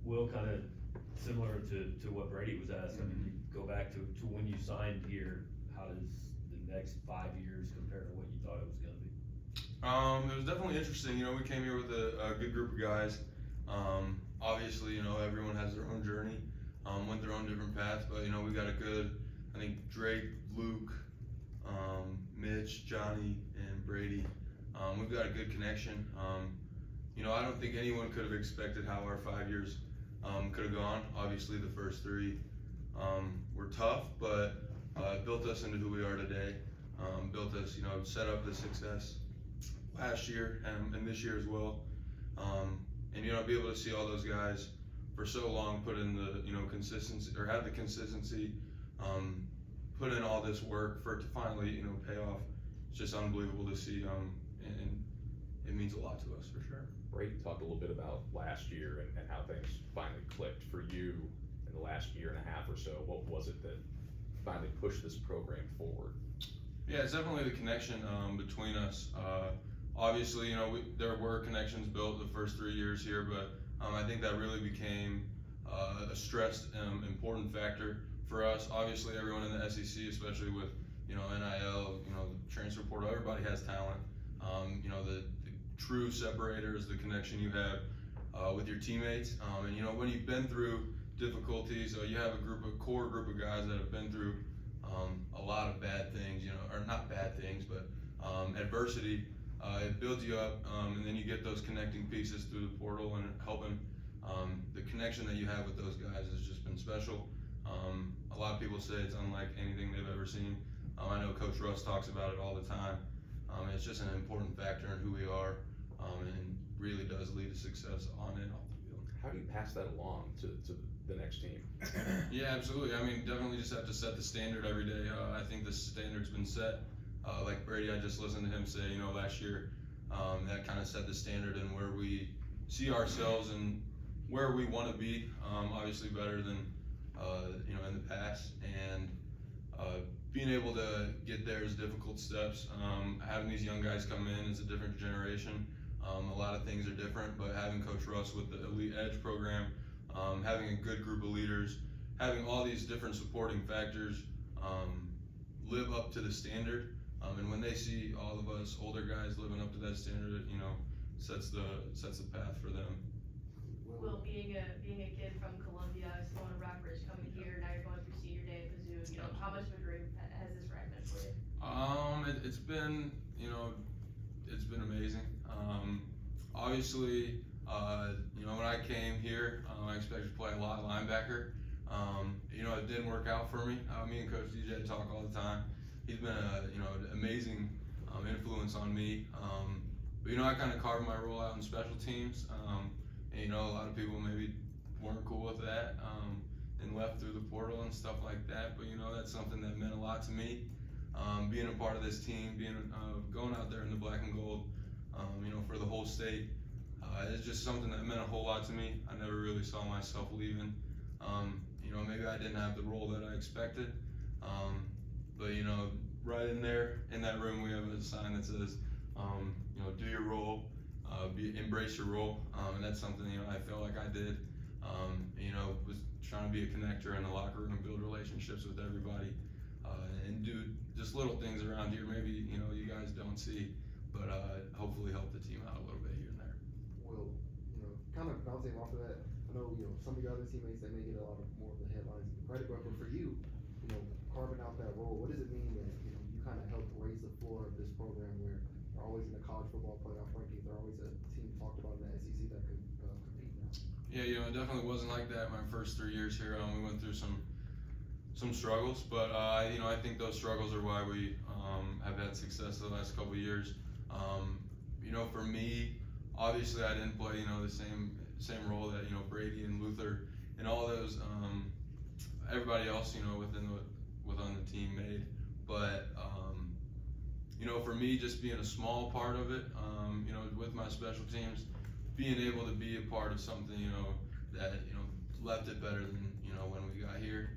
Will, kind of similar to what Brady was asking, I mean, you go back to when you signed here, how does the next 5 years compare to what you thought it was gonna be? It was definitely interesting. You know, we came here with a good group of guys. Obviously, you know, everyone has their own journey, went their own different paths, but, you know, we got a good, I think, Drake, Luke, Mitch, Johnny, and Brady. We've got a good connection. You know, I don't think anyone could have expected how our 5 years could have gone. Obviously, the first 3 were tough, but it built us into who we are today. Built us, you know, set up the success last year and this year as well. And, you know, be able to see all those guys for so long put in the, you know, consistency, or have the consistency, put in all this work for it to finally, you know, pay off. It's just unbelievable to see, and it means a lot to us for sure. Brady talked a little bit about last year and how things finally clicked for you in the last year and a half or so. What was it that finally pushed this program forward? Yeah, it's definitely the connection between us. Obviously, you know, there were connections built the first 3 years here, but I think that really became a stressed, important factor for us. Obviously, everyone in the SEC, especially with, you know, NIL, you know, the transfer portal, everybody has talent. You know, the true separator is the connection you have with your teammates. And, you know, when you've been through difficulties, you have a core group of guys that have been through a lot of bad things, you know, or not bad things, but adversity. It builds you up, and then you get those connecting pieces through the portal and helping. The connection that you have with those guys has just been special. A lot of people say it's unlike anything they've ever seen. I know Coach Russ talks about it all the time. It's just an important factor in who we are, and really does lead to success on and off the field. How do you pass that along to the next team? Yeah, absolutely. I mean, definitely just have to set the standard every day. I think the standard's been set. Like Brady, I just listened to him say, you know, last year, that kind of set the standard and where we see ourselves and where we want to be. Obviously better than, you know, in the past. And being able to get there is difficult steps. Having these young guys come in is a different generation. A lot of things are different, but having Coach Russ with the Elite Edge program, having a good group of leaders, having all these different supporting factors live up to the standard. And when they see all of us older guys living up to that standard, you know, sets the path for them. Will, being a kid from Columbia, going to Rockbridge, coming here, now you're going through senior day at Mizzou, you know, how much of a dream has this ride been for you? It's been, you know, it's been amazing. Obviously, you know, when I came here, I expected to play a lot of linebacker. You know, it didn't work out for me. Me and Coach DJ talk all the time. He's been you know, an amazing influence on me. But, you know, I kind of carved my role out in special teams. And, you know, a lot of people maybe weren't cool with that and left through the portal and stuff like that. But, you know, that's something that meant a lot to me. Being a part of this team, going out there in the black and gold, you know, for the whole state, it's just something that meant a whole lot to me. I never really saw myself leaving. You know, maybe I didn't have the role that I expected. But, you know, right in there, in that room, we have a sign that says, you know, do your role, embrace your role. And that's something, you know, I felt like I did. You know, was trying to be a connector in the locker room, build relationships with everybody, and do just little things around here maybe, you know, you guys don't see, but hopefully help the team out a little bit here and there. Well, you know, kind of bouncing off of that, I know, you know, some of your other teammates that may get a lot of more of the headlines and credit, but for you know, carving out that role, what does it mean that, you know, you kind of helped raise the floor of this program where they're always in the college football playoff rankings, they're always a team talked about in the SEC that could compete now? Yeah, you know, it definitely wasn't like that my first 3 years here. We went through some struggles, but you know, I think those struggles are why we have had success the last couple of years. You know, for me, obviously I didn't play, you know, the same role that, you know, Brady and Luther and all those everybody else, you know, within the team made. But you know, for me, just being a small part of it, you know, with my special teams, being able to be a part of something, you know, that, you know, left it better than, you know, when we got here.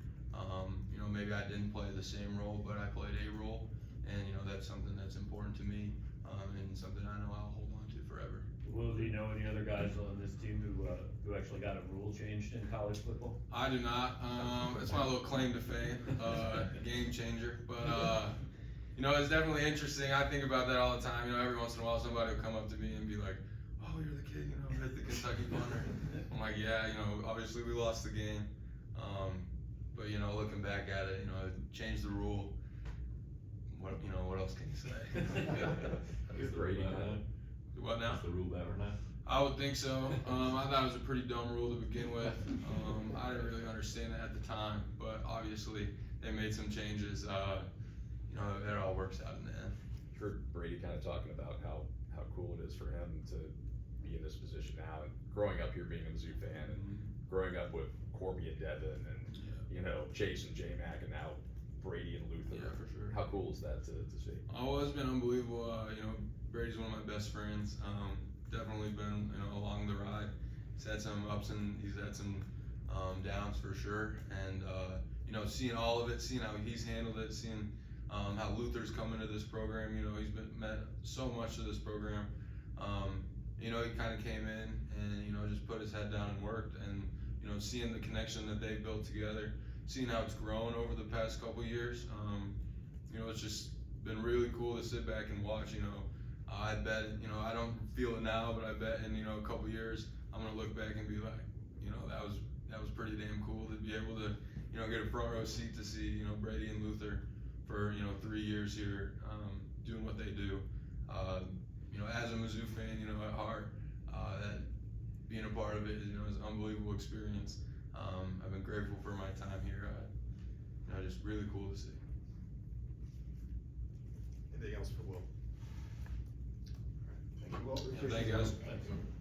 You know, maybe I didn't play the same role, but I played a role, and, you know, that's something that's important to me, and something I know I'll hold on to forever. Will, do you know any other guys on this team who actually got a rule changed in college football? I do not. It's my little claim to fame, game changer. But you know, it's definitely interesting. I think about that all the time. You know, every once in a while, somebody will come up to me and be like, "Oh, you're the kid, you know, hit the Kentucky punter." I'm like, "Yeah, you know, obviously we lost the game, but you know, looking back at it, you know, it changed the rule. What else can you say?" Is the rule better now? What now? Is the rule better now? I would think so. I thought it was a pretty dumb rule to begin with. I didn't really understand it at the time, but obviously they made some changes. You know, it all works out in the end. Heard Brady kind of talking about how cool it is for him to be in this position now, and growing up here being a Mizzou fan, and growing up with Corby and Devin, and you know, Chase and J-Mac, and now Brady and Luther. Yeah, for sure. How cool is that to see? Oh, it's been unbelievable. You know, Brady's one of my best friends. Definitely been, you know, along the ride. He's had some ups and he's had some downs for sure. And you know, seeing all of it, seeing how he's handled it, seeing how Luther's come into this program. You know, he's met so much of this program. You know, he kind of came in and you know just put his head down and worked. And you know, seeing the connection that they built together, seeing how it's grown over the past couple years. You know, it's just been really cool to sit back and watch. You know. I bet, you know, I don't feel it now, but I bet in, you know, a couple years, I'm gonna look back and be like, you know, that was pretty damn cool to be able to, you know, get a front row seat to see, you know, Brady and Luther for, you know, 3 years here, doing what they do. You know, as a Mizzou fan, you know, at heart, that being a part of it, you know, is an unbelievable experience. I've been grateful for my time here. You know, just really cool to see. Anything else for Will? Thank you, Will. Thank you, guys. Thanks.